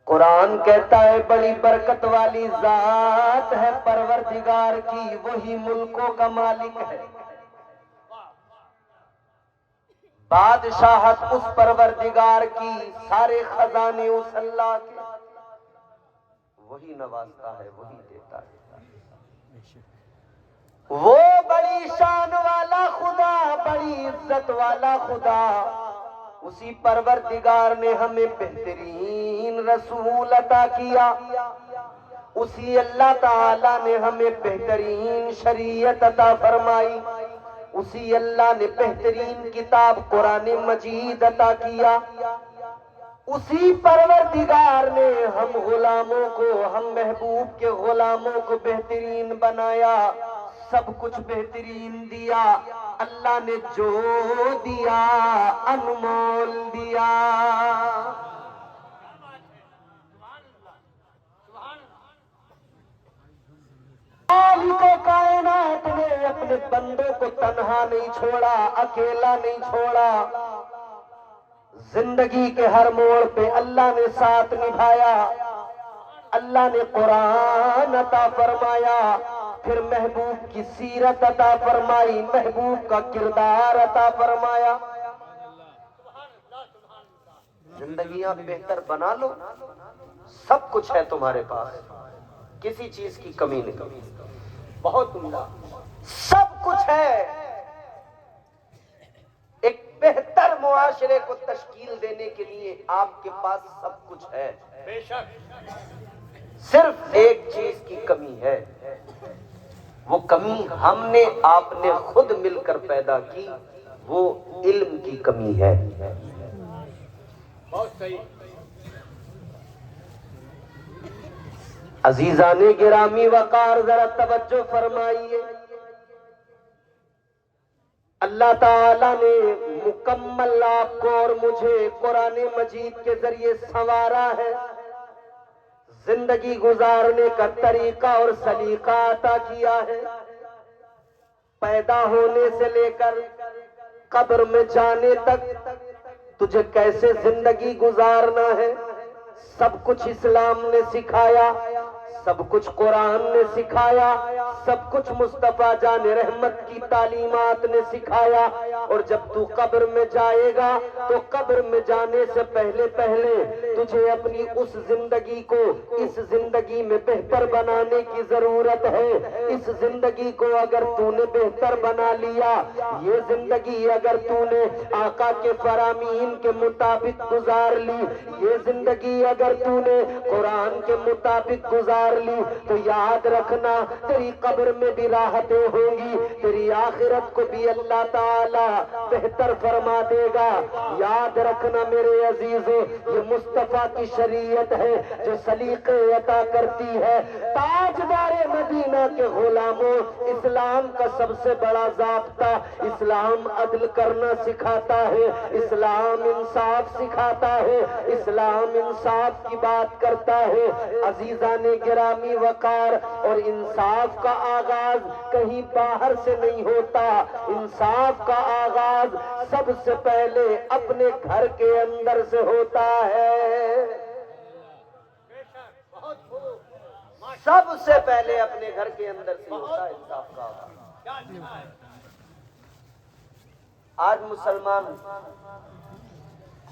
قرآن کہتا ہے بڑی برکت والی ذات ہے پروردگار کی، وہی ملکوں کا مالک ہے۔ بادشاہت اس پروردگار کی، سارے خزانے اس اللہ کے، وہی نوازتا ہے، وہی دیتا ہے۔ وہ بڑی شان والا خدا، بڑی عزت والا خدا، اسی پروردگار نے ہمیں بہترین رسول عطا کیا، اسی اللہ تعالی نے ہمیں بہترین شریعت عطا فرمائی، اسی اللہ نے بہترین کتاب قرآن مجید عطا کیا، اسی پروردگار نے ہم غلاموں کو، ہم محبوب کے غلاموں کو بہترین بنایا، سب کچھ بہترین دیا۔ اللہ نے جو دیا انمول دیا۔ خالق کائنات نے اپنے بندوں کو تنہا نہیں چھوڑا، اکیلا نہیں چھوڑا، زندگی کے ہر موڑ پہ اللہ نے ساتھ نبھایا، اللہ نے قرآن عطا فرمایا، پھر محبوب کی سیرت عطا فرمائی، محبوب کا کردار عطا فرمایا۔ زندگیاں بہتر بنا لو، سب کچھ ہے تمہارے پاس، کسی چیز کی کمی نہیں، بہت عمدہ، سب کچھ ہے۔ ایک بہتر معاشرے کو تشکیل دینے کے لیے آپ کے پاس سب کچھ ہے، بے شک، صرف ایک چیز کی کمی ہے، وہ کمی ہم نے، آپ نے خود مل کر پیدا کی، وہ علم کی کمی ہے۔ بہت صحیح۔ عزیزان گرامی وقار ذرا توجہ فرمائیے، اللہ تعالیٰ نے مکمل آپ کو اور مجھے قرآن مجید کے ذریعے سنوارا ہے، زندگی گزارنے کا طریقہ اور سلیقہ عطا کیا ہے، پیدا ہونے سے لے کر قبر میں جانے تک تجھے کیسے زندگی گزارنا ہے، سب کچھ اسلام نے سکھایا، سب کچھ قرآن نے سکھایا، سب کچھ مصطفیٰ جان رحمت کی تعلیمات نے سکھایا۔ اور جب تو قبر میں جائے گا تو قبر میں جانے سے پہلے تجھے اپنی اس زندگی کو اس زندگی میں بہتر بنانے کی ضرورت ہے۔ اس زندگی کو اگر تو نے بہتر بنا لیا، یہ زندگی اگر تو نے آقا کے فرامین کے مطابق گزار لی، یہ زندگی اگر تو نے قرآن کے مطابق گزار لی، تو یاد رکھنا تیری قبر میں بھی راحتیں ہوں گی، تیری آخرت کو بھی اللہ تعالی بہتر فرما دے گا۔ یاد رکھنا میرے عزیزو، یہ مصطفیٰ کی شریعت ہے جو سلیقے عطا کرتی ہے۔ تاجدار مدینہ کے غلاموں، اسلام کا سب سے بڑا ضابطہ، اسلام عدل کرنا سکھاتا ہے، اسلام انصاف سکھاتا ہے، اسلام انصاف کی بات کرتا ہے۔ عزیزان گرامی وقار، اور انصاف کا آغاز کہیں باہر سے نہیں ہوتا، انصاف کا آغاز سب سے پہلے اپنے گھر کے اندر سے ہوتا ہے، سب سے پہلے اپنے گھر کے اندر سے ہوتا ہے انصاف کا آغاز۔ آج مسلمان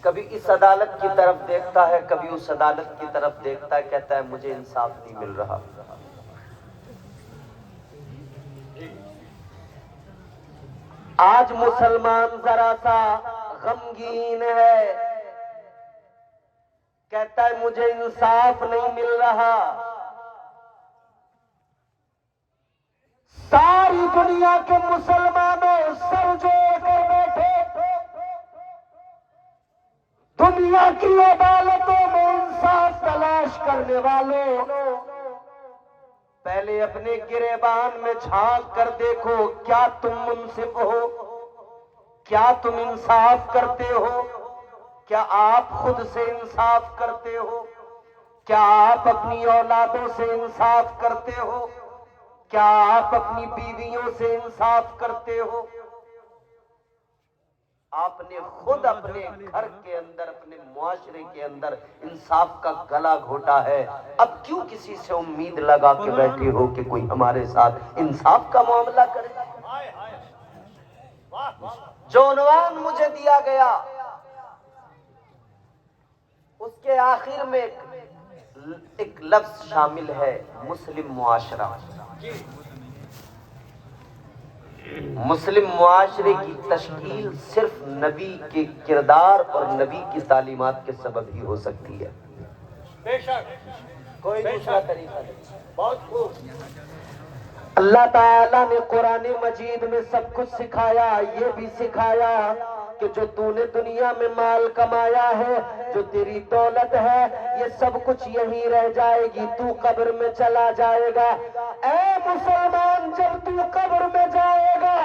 کبھی اس عدالت کی طرف دیکھتا ہے، کبھی اس عدالت کی طرف دیکھتا ہے، کہتا ہے مجھے انصاف نہیں مل رہا۔ آج مسلمان ذرا سا غمگین ہے، کہتا ہے مجھے انصاف نہیں مل رہا۔ ساری دنیا کے مسلمانوں سر جوڑ کر بیٹھے، دنیا کی عدالتوں میں انصاف تلاش کرنے والوں، پہلے اپنے گریبان میں جھانک کر دیکھو، کیا تم منصف ہو؟ کیا تم انصاف کرتے ہو؟ کیا آپ خود سے انصاف کرتے ہو؟ کیا آپ اپنی اولادوں سے انصاف کرتے ہو؟ کیا آپ اپنی بیویوں سے انصاف کرتے ہو؟ آپ نے خود اپنے گھر کے اندر، اپنے معاشرے کے اندر انصاف کا گلا گھوٹا ہے، اب کیوں کسی سے امید لگا کے بیٹھے ہو کہ کوئی ہمارے ساتھ انصاف کا معاملہ کرے؟ جو عنوان مجھے دیا گیا اس کے آخر میں ایک لفظ شامل ہے، مسلم معاشرہ۔ مسلم معاشرے کی تشکیل صرف نبی کے کردار اور نبی کی تعلیمات کے سبب ہی ہو سکتی ہے، بے شک کوئی دوسرا طریقہ نہیں۔ بہت خوب۔ اللہ تعالیٰ نے قرآن مجید میں سب کچھ سکھایا، یہ بھی سکھایا کہ جو تو نے دنیا میں مال کمایا ہے، جو تیری دولت ہے، یہ سب کچھ یہیں رہ جائے گی، تو قبر میں چلا جائے گا۔ اے مسلمان، جب تو قبر میں جائے گا،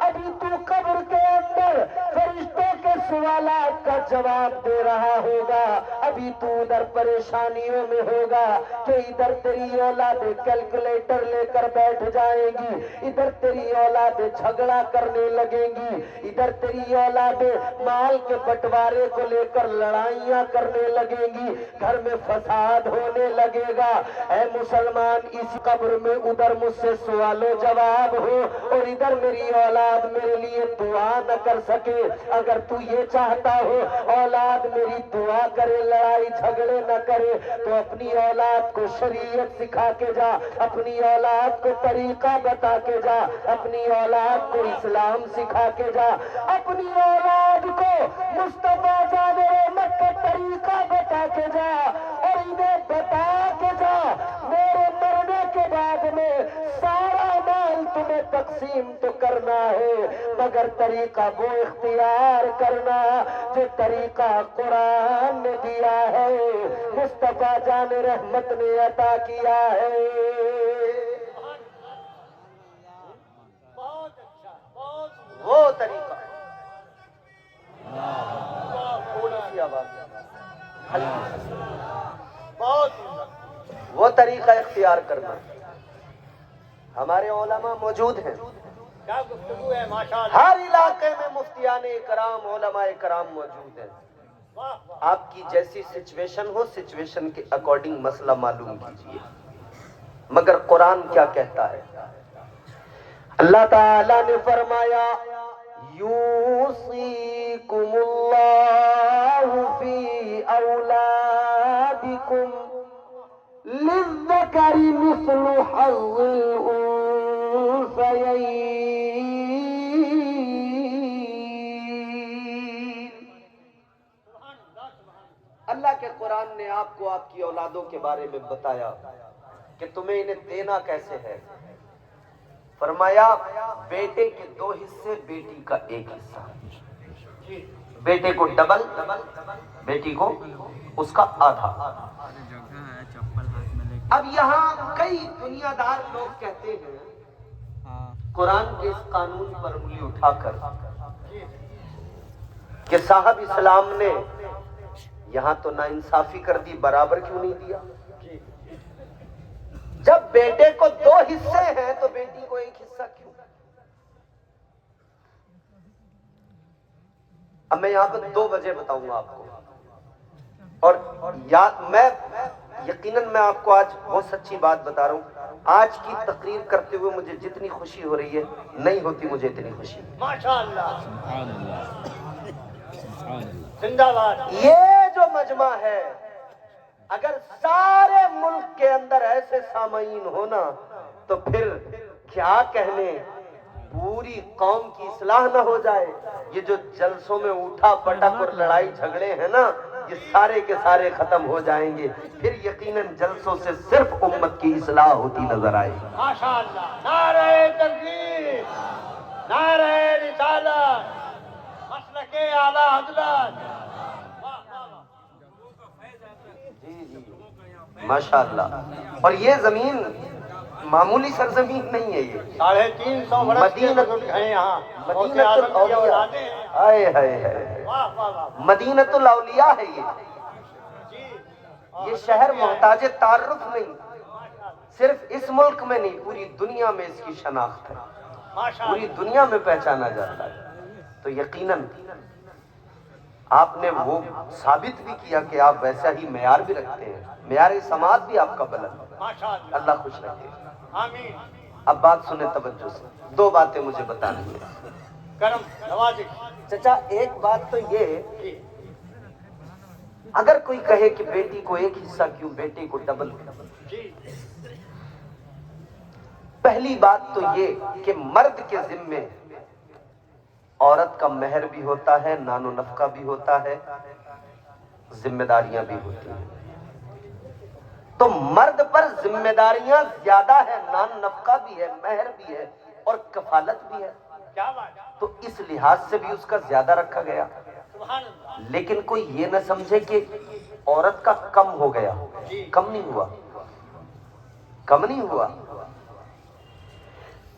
ابھی تو قبر کے اندر فرشتوں کے سوالات کا جواب دے رہا ہوگا، ابھی تو ادھر پریشانیوں میں ہوگا کہ ادھر تیری اولادیں کیلکولیٹر لے کر بیٹھ جائیں گی، ادھر تیری اولادیں جھگڑا کرنے لگیں گی، ادھر تیری اولادیں مال کے بٹوارے کو لے کر لڑائیاں کرنے لگیں گی، گھر میں فساد ہونے لگے گا۔ اے مسلمان، اس قبر میں ادھر مجھ سے سوال و جواب ہو اور ادھر میری اولاد میرے لیے دعا نہ کر سکے۔ اگر تو یہ چاہتا ہو اولاد میری دعا کرے، لڑائی جھگڑے نہ کرے، تو اپنی اولاد کو شریعت سکھا کے جا، اپنی اولاد کو طریقہ بتا کے جا، اپنی اولاد کو اسلام سکھا کے جا، اپنی اولاد کو مصطفیٰ جان رحمت کا طریقہ بتا کے جا، اور انہیں بتا کے جا میرے مرنے کے بعد میں سارا مال تمہیں تقسیم تو کرنا ہے، مگر طریقہ وہ اختیار کرنا جو طریقہ قرآن نے دیا ہے، مصطفیٰ جان رحمت نے عطا کیا ہے۔ وہ طریقہ، تھوڑی سی آواز، وہ طریقہ اختیار کرنا۔ ہمارے علماء موجود ہیں، کیا گفتگو ہے ماشاءاللہ، ہر علاقے میں مفتیان کرام، علماء کرام موجود ہیں۔ آپ کی جیسی سچویشن ہو، سچویشن کے اکارڈنگ مسئلہ معلوم کیجئے، مگر قرآن کیا کہتا ہے؟ اللہ تعالیٰ نے فرمایا یوصیکم اللہ فی اولادکم للذکر مثل حظ الانثیین۔ اللہ کے قرآن نے آپ کو آپ کی اولادوں کے بارے میں بتایا کہ تمہیں انہیں دینا کیسے ہے۔ فرمایا بیٹے کے 2 حصے، بیٹی کا 1 حصہ، بیٹے کو ڈبل، بیٹی کو اس کا آدھا۔ اب یہاں کئی دنیا دار لوگ کہتے ہیں قرآن کے اس قانون پر انگلی اٹھا کر کہ صاحب اسلام نے یہاں تو ناانصافی کر دی، برابر کیوں نہیں دیا؟ جب بیٹے کو 2 حصے ہیں تو بیٹی کو 1 حصہ کیوں؟ اب میں یہاں پر 2 وجہ بتاؤں گا آپ کو، اور میں یقیناً میں آپ کو آج بہت سچی بات بتا رہا ہوں۔ آج کی تقریر کرتے ہوئے مجھے جتنی خوشی ہو رہی ہے، نہیں ہوتی مجھے اتنی خوشی۔ ماشاءاللہ، زندہ باد۔ یہ جو مجمع ہے، اگر سارے ملک کے اندر ایسے سامعین ہونا تو پھر کیا کہنے، پوری قوم کی اصلاح نہ ہو جائے۔ یہ جو جلسوں میں اٹھا پٹک اور لڑائی جھگڑے ہیں نا، یہ سارے کے سارے ختم ہو جائیں گے، پھر یقیناً جلسوں سے صرف امت کی اصلاح ہوتی نظر آئے گی۔ ماشاءاللہ، نعرہ تکبیر، نعرہ رسالت، مسلک اعلی حضرت۔ ماشاءاللہ، اور یہ زمین معمولی سرزمین نہیں ہے، یہ 350 برس کے بزرگ ہیں یہاں، مدینہ الاولیاء، ہائے ہائے ہائے، مدینہ الاولیاء ہے یہ شہر محتاج تعارف نہیں، صرف اس ملک میں نہیں، پوری دنیا میں اس کی شناخت ہے، پوری دنیا میں پہچانا جاتا ہے۔ تو یقیناً آپ نے وہ ثابت بھی کیا کہ آپ ویسا ہی معیار بھی رکھتے ہیں، معیار سماعت بھی آپ کا بلند ہے۔ اللہ خوش رکھے۔ آمین۔ اب بات سنیں توجہ سے، دو باتیں مجھے بتانی ہیں۔ کرم نوازش۔ چچا ایک بات تو یہ، اگر کوئی کہے کہ بیٹی کو ایک حصہ کیوں، بیٹے کو ڈبل، جی پہلی بات تو یہ کہ مرد کے ذمے عورت کا مہر بھی ہوتا ہے، نان و نفقہ بھی ہوتا ہے، ذمہ داریاں بھی ہوتی ہیں۔ تو مرد پر ذمہ داریاں زیادہ ہے، نان نفقہ بھی ہے، مہر بھی ہے اور کفالت بھی ہے، کیا بات ہے، تو اس لحاظ سے بھی اس کا زیادہ رکھا گیا۔ سبحان اللہ۔ لیکن کوئی یہ نہ سمجھے کہ عورت کا کم ہو گیا، کم نہیں ہوا، کم نہیں ہوا۔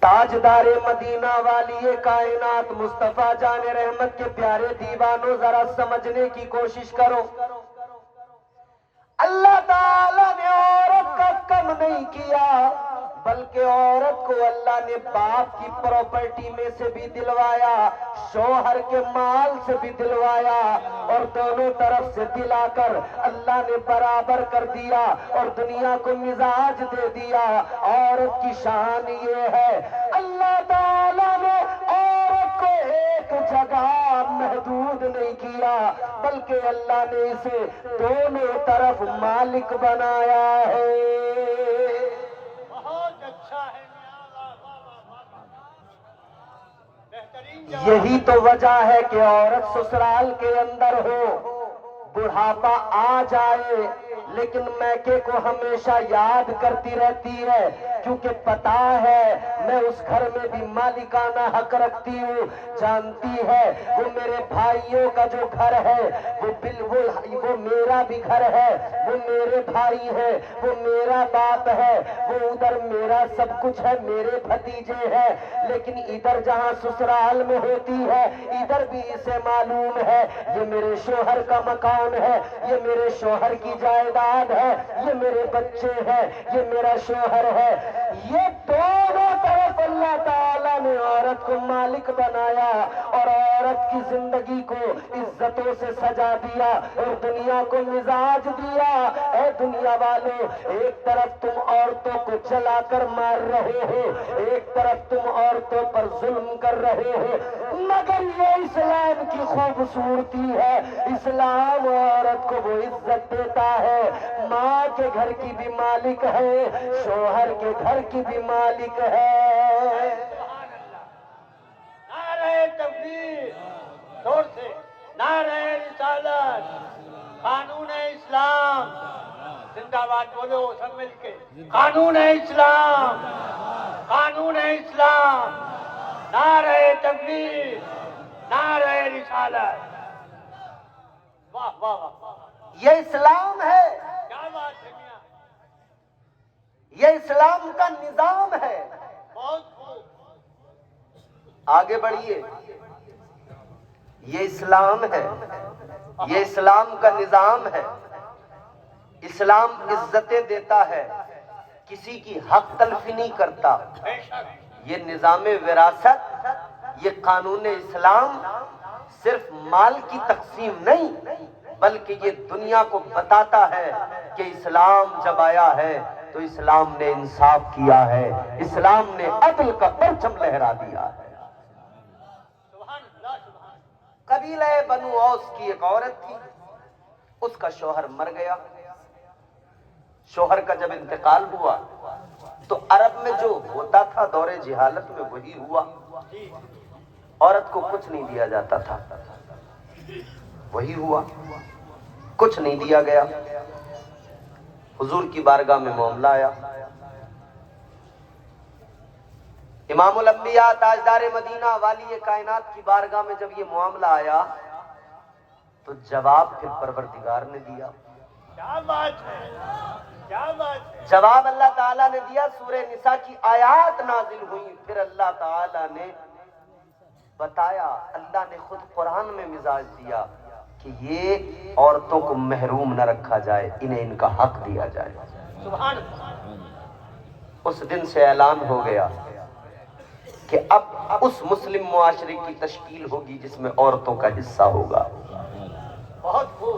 تاجدار مدینہ والی کائنات مصطفیٰ جان رحمت کے پیارے دیوانوں، ذرا سمجھنے کی کوشش کرو، اللہ تعالیٰ نے عورت کا کم نہیں کیا، بلکہ عورت کو اللہ نے باپ کی پراپرٹی میں سے بھی دلوایا، شوہر کے مال سے بھی دلوایا، اور دونوں طرف سے دلا کر اللہ نے برابر کر دیا اور دنیا کو مزاج دے دیا۔ عورت کی شان یہ ہے، اللہ تعالیٰ نے عورت کو ایک جگہ محدود نہیں کیا، بلکہ اللہ نے اسے دونوں طرف مالک بنایا ہے۔ بہت اچھا ہے میاں، واہ واہ واہ واہ، بہترین جواب۔ یہی تو وجہ ہے کہ عورت سسرال کے اندر ہو، بڑھاپا آ جائے لیکن میکے کو ہمیشہ یاد کرتی رہتی ہے، کیونکہ پتا ہے میں اس گھر میں بھی مالکانہ حق رکھتی ہوں، جانتی ہے وہ میرے بھائیوں کا جو گھر ہے وہ میرا بھی گھر ہے، وہ میرے بھائی ہے، وہ میرا باپ ہے، وہ ادھر میرا سب کچھ ہے، میرے بھتیجے ہیں، لیکن ادھر جہاں سسرال میں ہوتی ہے ادھر بھی اسے معلوم ہے یہ میرے شوہر کا مکان ہے، یہ میرے شوہر کی جائیداد ہے، یہ میرے بچے ہیں، یہ میرا شوہر ہے۔ یہ دونوں طرف اللہ تعالیٰ نے عورت کو مالک بنایا اور عورت کی زندگی کو عزتوں سے سجا دیا اور دنیا کو مزاج دیا۔ اے دنیا والوں، ایک طرف تم عورتوں کو چلا کر مار رہے ہو، ایک طرف تم عورتوں پر ظلم کر رہے ہو، مگر یہ اسلام کی خوبصورتی ہے، اسلام عورت کو وہ عزت دیتا ہے، ماں کے گھر کی بھی مالک ہے، شوہر کے گھر کی بھی مالک ہے۔ سبحان اللہ۔ نعرہ تکبیر، زور سے نعرہ رسالت، قانون اسلام زندہ باد بولو سب مل کے، قانون اسلام، قانون اسلام، نعرہ تکبیر، نعرہ رسالت۔ واہ واہ واہ واہ، یہ اسلام ہے، کیا بات ہے میاں، یہ اسلام کا نظام ہے۔ بہت خوب۔ آگے بڑھیے، یہ اسلام ہے، یہ اسلام کا نظام ہے۔ اسلام عزتیں دیتا ہے، کسی کی حق تلفی نہیں کرتا۔ بے شک، یہ نظام وراثت، یہ قانون اسلام صرف مال کی تقسیم نہیں، بلکہ یہ دنیا کو بتاتا ہے کہ اسلام جب آیا ہے تو اسلام نے انصاف کیا ہے، اسلام نے عدل کا پرچم لہرا دیا ہے۔ سبحان اللہ، سبحان اللہ۔ قبیلہ بنو اوس کی ایک عورت تھی، اس کا شوہر مر گیا۔ شوہر کا جب انتقال ہوا تو عرب میں جو ہوتا تھا دور جہالت میں وہی ہوا، عورت کو کچھ نہیں دیا جاتا تھا، وہی ہوا، کچھ نہیں دیا گیا۔ حضور کی بارگاہ میں معاملہ آیا، امام الانبیاء تاجدار مدینہ والی کائنات کی بارگاہ میں جب یہ معاملہ آیا تو جواب پھر پروردگار نے دیا۔ کیا بات ہے، کیا بات ہے، جواب اللہ تعالیٰ نے دیا، سورہ نساء کی آیات نازل ہوئی، پھر اللہ تعالیٰ نے بتایا، اللہ نے خود قرآن میں مزاج دیا کہ یہ عورتوں کو محروم نہ رکھا جائے، انہیں ان کا حق دیا جائے۔ سبحان اللہ۔ اس دن سے اعلان ہو گیا کہ اب اس مسلم معاشرے کی تشکیل ہوگی جس میں عورتوں کا حصہ ہوگا۔ بہت خوب